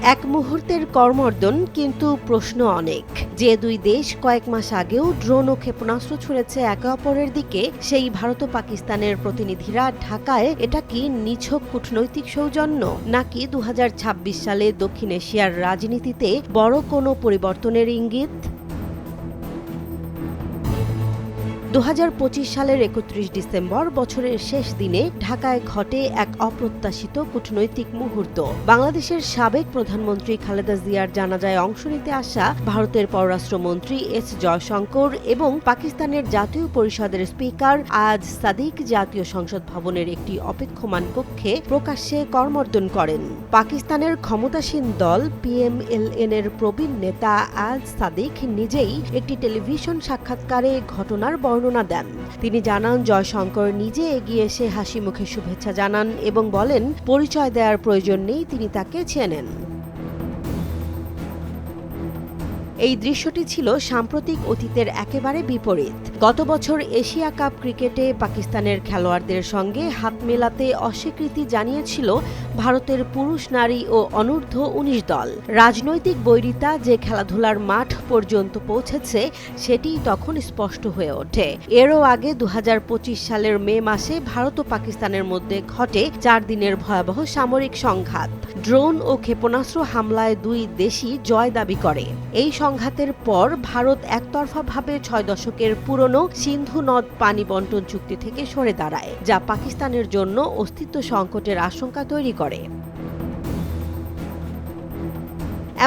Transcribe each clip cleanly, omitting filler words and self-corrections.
এক মুহূর্তের কর্মর্দন, কিন্তু প্রশ্ন অনেক। যে দুই দেশ কয়েক মাস আগেও ড্রোন ও ক্ষেপণাস্ত্র ছুড়েছে একে অপরের দিকে, সেই ভারত ও পাকিস্তানের প্রতিনিধিরা ঢাকায় এটা কি নিছক কূটনৈতিক সৌজন্য, নাকি 2026 সালে দক্ষিণ এশিয়ার রাজনীতিতে বড় কোনো পরিবর্তনের ইঙ্গিত? 2025 সালের 31 ডিসেম্বর, বছরের শেষ দিনে ঢাকায় ঘটে এক অপ্রত্যাশিত কূটনৈতিক মুহূর্ত। বাংলাদেশের সাবেক প্রধানমন্ত্রী খালেদা জিয়ার জানাজায় অংশ নিতে আসা ভারতের পররাষ্ট্রমন্ত্রী এস জয়শঙ্কর এবং পাকিস্তানের জাতীয় পরিষদের স্পিকার আজ সাদিক জাতীয় সংসদ ভবনের একটি অপেক্ষমান কক্ষে প্রকাশ্যে করমর্দন করেন। পাকিস্তানের ক্ষমতাসীন দল PMLN এর প্রবীণ নেতা আজ সাদিক নিজেই একটি টেলিভিশন সাক্ষাৎকারে ঘটনার বর্ণনা দেন। তিনি জানান, জয়শঙ্কর নিজে এগিয়ে এসে হাসি মুখে শুভেচ্ছা জানান এবং বলেন পরিচয় দেওয়ার প্রয়োজন নেই, তিনি তাকে চেনেন। এই দৃশ্যটি ছিল সাম্প্রতিক অতীতের একেবারে বিপরীত। গত বছর এশিয়া কাপ ক্রিকেটে পাকিস্তানের খেলোয়াড়দের সঙ্গে হাত মেলাতে অস্বীকৃতি জানিয়েছিল ভারতের পুরুষ, নারী ও অনূর্ধ্ব 19 দল। রাজনৈতিক বৈরিতা যে খেলাধুলার মাঠ পর্যন্ত পৌঁছেছে, সেটি তখন স্পষ্ট হয়ে ওঠে। এরও আগে 2025 সালের মে মাসে ভারত ও পাকিস্তানের মধ্যে ঘটে 4 দিনের ভয়াবহ সামরিক সংঘাত। ড্রোন ও ক্ষেপণাস্ত্র হামলায় দুই দেশই জয় দাবি করে। এই সংঘাতের পর ভারত একতরফাভাবে 6 দশকের পুরনো সিন্ধু নদ পানি বন্টন চুক্তি থেকে সরে দাঁড়ায়, যা পাকিস্তানের জন্য অস্তিত্ব সংকটের আশঙ্কা তৈরি করে।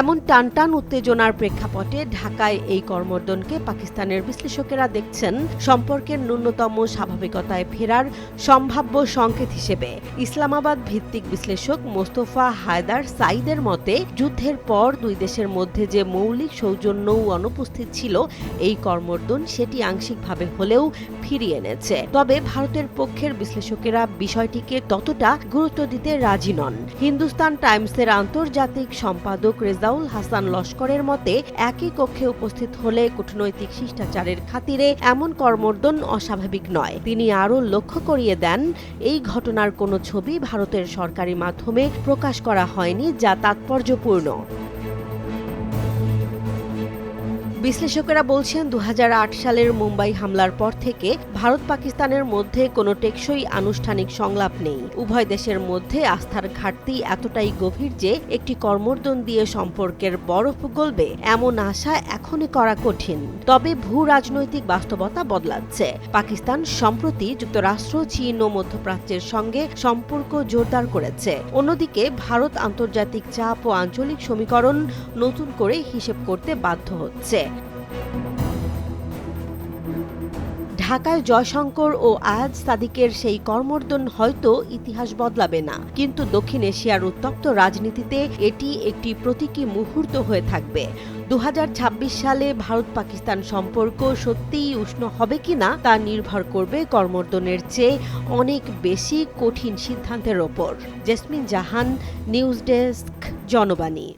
এমন টানটান উত্তেজনার প্রেক্ষাপটে ঢাকায় এই করমর্দনকে পাকিস্তানের বিশ্লেষকেরা দেখছেন সম্পর্কের ন্যূনতম স্বাভাবিকতায় ফেরার সম্ভাব্য সংকেত হিসেবে। ইসলামাবাদ ভিত্তিক বিশ্লেষক মোস্তফা হায়দার সাইদের মতে, যুদ্ধের পর দুই দেশের মধ্যে যে মৌলিক সৌজন্যও অনুপস্থিত ছিল, এই করমর্দন সেটি আংশিকভাবে হলেও ফিরিয়ে এনেছে। তবে ভারতের পক্ষের বিশ্লেষকেরা বিষয়টিকে ততটা গুরুত্ব দিতে রাজি নন। হিন্দুস্তান টাইমসের আন্তর্জাতিক সম্পাদক রেজাউল হাসান লস্করের মতে, একই কক্ষে উপস্থিত হলে কূটনৈতিক শিষ্টাচারের খাতিরে এমন করমর্দন অস্বাভাবিক নয়। তিনি আরও লক্ষ্য করিয়ে দেন, এই ঘটনার কোনো ছবি ভারতের সরকারি মাধ্যমে প্রকাশ করা হয়নি, যা তাৎপর্যপূর্ণ। বিশ্লেষকেরা বলছেন, 2008 সালের মুম্বাই হামলার পর থেকে ভারত পাকিস্তানের মধ্যে কোনো টেকসই আনুষ্ঠানিক সংলাপ নেই। উভয় দেশের মধ্যে আস্থার ঘাটতি এতটাই গভীর যে একটি করমর্দন দিয়ে সম্পর্কের বরফ গলবে, এমন আশা এখনই করা কঠিন। তবে ভূ রাজনৈতিক বাস্তবতা বদলাচ্ছে। পাকিস্তান সম্প্রতি যুক্তরাষ্ট্র, চীন ও মধ্যপ্রাচ্যের সঙ্গে সম্পর্ক জোরদার করেছে। অন্যদিকে ভারত আন্তর্জাতিক চাপ ও আঞ্চলিক সমীকরণ নতুন করে হিসেব করতে বাধ্য হচ্ছে। ঢাকায় জয়শঙ্কর ও আজ সাদিকের সেই করমর্দন হয়তো ইতিহাস বদলাবে না, কিন্তু দক্ষিণ এশিয়ার উত্তপ্ত রাজনীতিতে এটি একটি প্রতীকী মুহূর্ত হয়ে থাকবে। 2026 সালে ভারত পাকিস্তান সম্পর্ক সত্যিই উষ্ণ হবে কিনা, তা নির্ভর করবে করমর্দনের চেয়ে অনেক বেশি কঠিন সিদ্ধান্তের ওপর। জেসমিন জাহান, নিউজ ডেস্ক, জনবাণী।